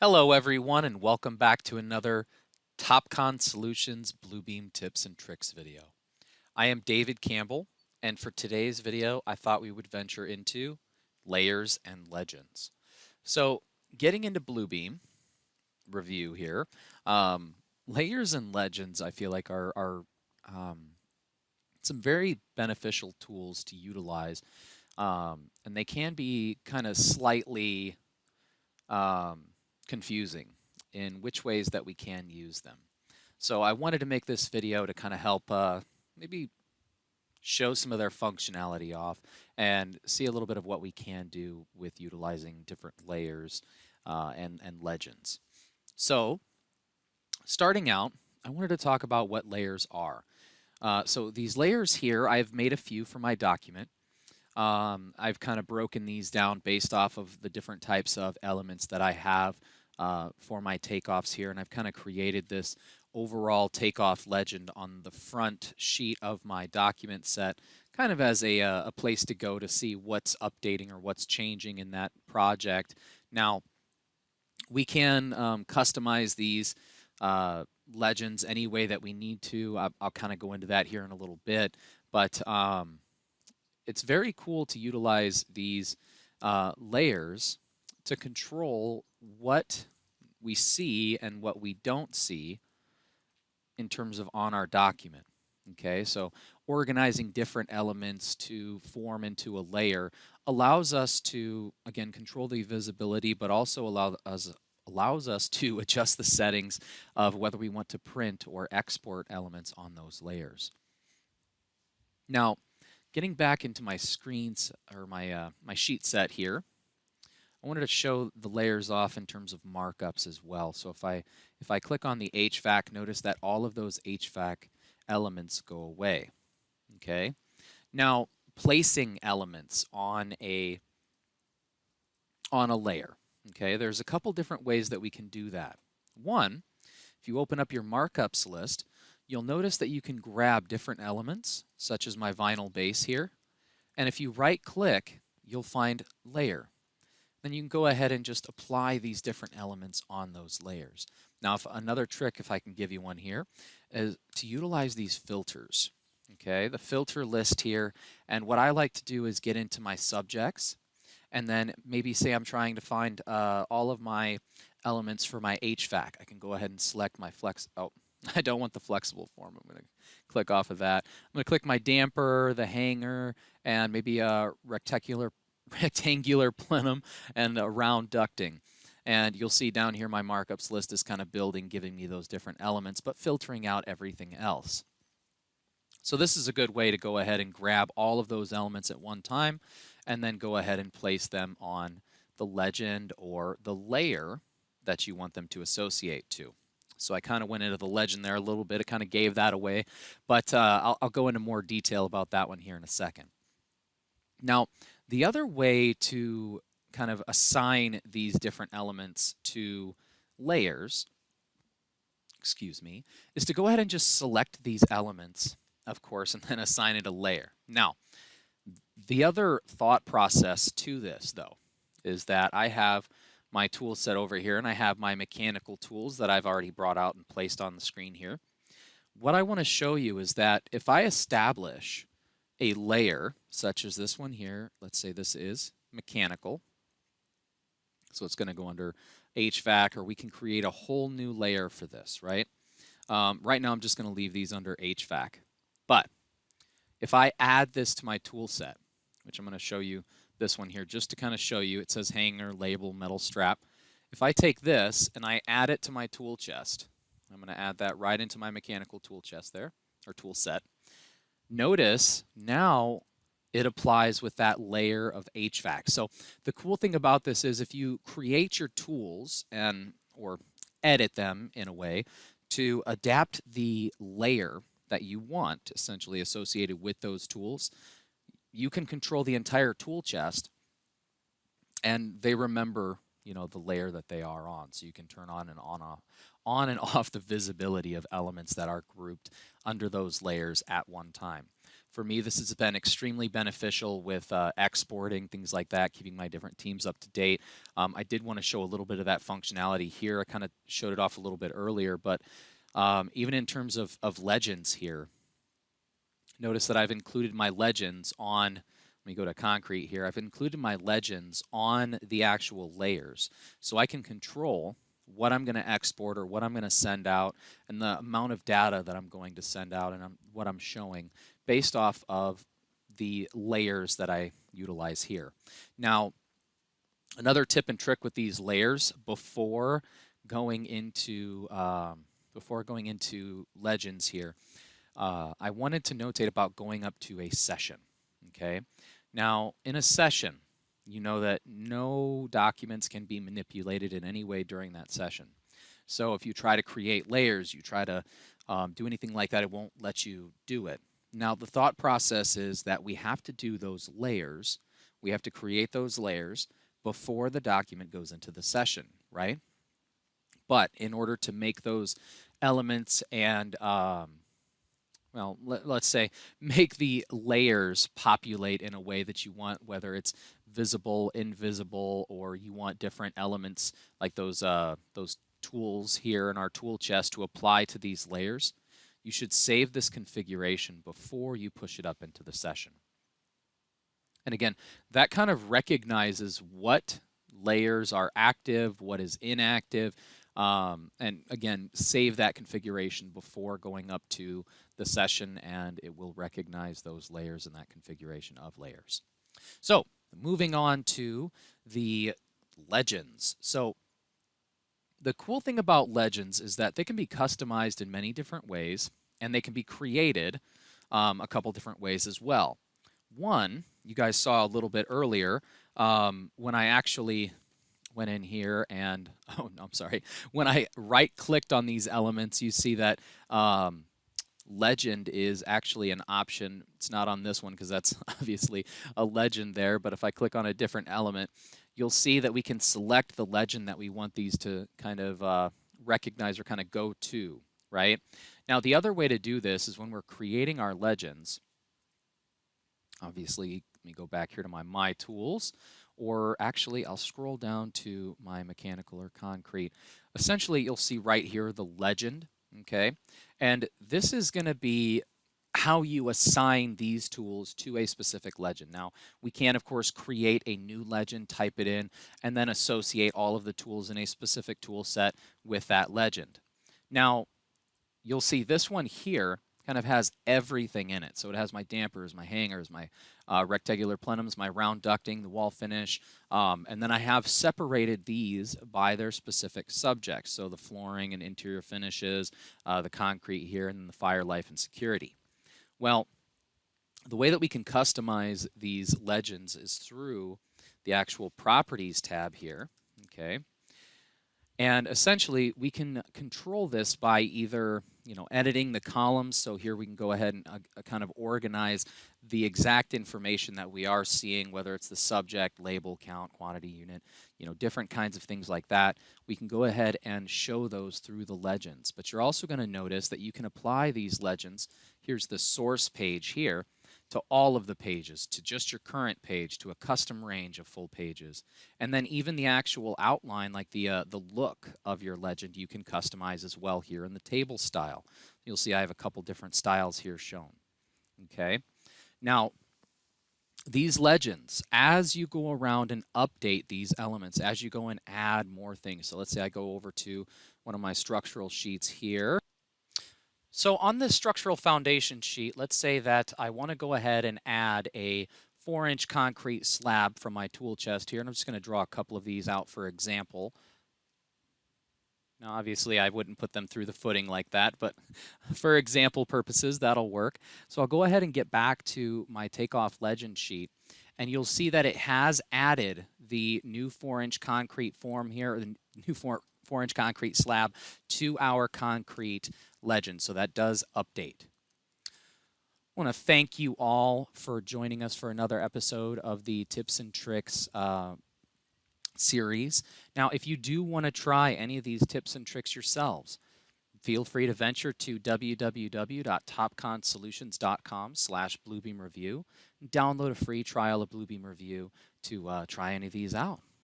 Hello everyone and welcome back to another Topcon Solutions Bluebeam tips and tricks video. I am David Campbell, and for today's video I thought we would venture into layers and legends. So getting into Bluebeam review here, layers and legends I feel like are some very beneficial tools to utilize, and they can be kind of slightly um, confusing in which ways that we can use them. So I wanted to make this video to kind of help maybe show some of their functionality off and see a little bit of what we can do with utilizing different layers and legends. So starting out, I wanted to talk about what layers are. So these layers here, I've made a few for my document. I've kind of broken these down based off of the different types of elements that I have for my takeoffs here, and I've kind of created this overall takeoff legend on the front sheet of my document set, kind of as a place to go to see what's updating or what's changing in that project. Now, we can customize these legends any way that we need to. I'll kind of go into that here in a little bit, but it's very cool to utilize these layers to control what we see and what we don't see in terms of on our document. Okay, so organizing different elements to form into a layer allows us to, again, control the visibility, but also allows us to adjust the settings of whether we want to print or export elements on those layers. Now, getting back into my screens or my sheet set here, I wanted to show the layers off in terms of markups as well. So if I click on the HVAC, notice that all of those HVAC elements go away. Okay. Now, placing elements on a layer. Okay, there's a couple different ways that we can do that. One, if you open up your markups list, you'll notice that you can grab different elements, such as my vinyl base here, and if you right-click, you'll find layer. Then you can go ahead and just apply these different elements on those layers. Now, another trick, if I can give you one here, is to utilize these filters. Okay, the filter list here, and what I like to do is get into my subjects, and then maybe say I'm trying to find all of my elements for my HVAC. I can go ahead and select my I don't want the flexible form. I'm going to click off of that. I'm going to click my damper, the hanger, and maybe a rectangular plenum and a round ducting. And you'll see down here my markups list is kind of building, giving me those different elements, but filtering out everything else. So this is a good way to go ahead and grab all of those elements at one time and then go ahead and place them on the legend or the layer that you want them to associate to. So I kind of went into the legend there a little bit. It kind of gave that away, but I'll go into more detail about that one here in a second. Now, the other way to kind of assign these different elements to layers, is to go ahead and just select these elements, of course, and then assign it a layer. Now, the other thought process to this, though, is that I have my tool set over here, and I have my mechanical tools that I've already brought out and placed on the screen here. What I want to show you is that if I establish a layer, such as this one here, let's say this is mechanical, so it's going to go under HVAC, or we can create a whole new layer for this, right? Right now I'm just going to leave these under HVAC. But if I add this to my tool set, which I'm going to show you this one here just to kind of show you, it says hanger, label, metal strap. If I take this and I add it to my tool chest, I'm going to add that right into my mechanical tool chest there, or tool set. Notice now it applies with that layer of HVAC. So the cool thing about this is if you create your tools or edit them in a way to adapt the layer that you want essentially associated with those tools, you can control the entire tool chest and they remember, you know, the layer that they are on. So you can turn on and off the visibility of elements that are grouped under those layers at one time. For me, this has been extremely beneficial with exporting, things like that, keeping my different teams up to date. I did want to show a little bit of that functionality here. I kind of showed it off a little bit earlier, but even in terms of legends here, notice that I've included my legends on, let me go to concrete here. I've included my legends on the actual layers. So I can control what I'm going to export or what I'm going to send out and the amount of data that I'm going to send out and what I'm showing based off of the layers that I utilize here. Now, another tip and trick with these layers before going into legends here, I wanted to notate about going up to a session. Okay, now in a session, you know that no documents can be manipulated in any way during that session. So if you try to create layers, you try to do anything like that, it won't let you do it. Now the thought process is that we have to do those layers, we have to create those layers before the document goes into the session, right? But in order to make those elements and well, let's say make the layers populate in a way that you want, whether it's visible, invisible, or you want different elements like those tools here in our tool chest to apply to these layers, you should save this configuration before you push it up into the session. And again, that kind of recognizes what layers are active, what is inactive, and again, save that configuration before going up to the session, and it will recognize those layers and that configuration of layers. So moving on to the legends. So the cool thing about legends is that they can be customized in many different ways, and they can be created a couple different ways as well. One, you guys saw a little bit earlier when I actually went in here and, oh, no, I'm sorry. When I right-clicked on these elements, you see that legend is actually an option. It's not on this one because that's obviously a legend there, but if I click on a different element, you'll see that we can select the legend that we want these to kind of recognize or kind of go to, right? Now, the other way to do this is when we're creating our legends, obviously, let me go back here to my tools, or actually I'll scroll down to my mechanical or concrete. Essentially, you'll see right here the legend, okay? And this is going to be how you assign these tools to a specific legend. Now, we can, of course, create a new legend, type it in, and then associate all of the tools in a specific tool set with that legend. Now, you'll see this one here kind of has everything in it. So it has my dampers, my hangers, my rectangular plenums, my round ducting, the wall finish, and then I have separated these by their specific subjects. So the flooring and interior finishes, the concrete here, and then the fire, life, and security. Well, the way that we can customize these legends is through the actual properties tab here, okay? And essentially, we can control this by either, editing the columns. So here we can go ahead and kind of organize the exact information that we are seeing, whether it's the subject, label, count, quantity, unit, different kinds of things like that. We can go ahead and show those through the legends. But you're also going to notice that you can apply these legends. Here's the source page here, to all of the pages, to just your current page, to a custom range of full pages. And then even the actual outline, like the look of your legend, you can customize as well here in the table style. You'll see I have a couple different styles here shown. Okay. Now, these legends, as you go around and update these elements, as you go and add more things. So let's say I go over to one of my structural sheets here. So on this structural foundation sheet, let's say that I want to go ahead and add a 4-inch concrete slab from my tool chest here, and I'm just going to draw a couple of these out for example. Now, obviously, I wouldn't put them through the footing like that, but for example purposes, that'll work. So I'll go ahead and get back to my takeoff legend sheet, and you'll see that it has added the new 4-inch concrete form here, or the new 4-inch concrete slab to our concrete legend. So that does update. I want to thank you all for joining us for another episode of the Tips and Tricks series. Now, if you do want to try any of these tips and tricks yourselves, Feel free to venture to www.topconsolutions.com/Bluebeam Review and download a free trial of Bluebeam Review to try any of these out.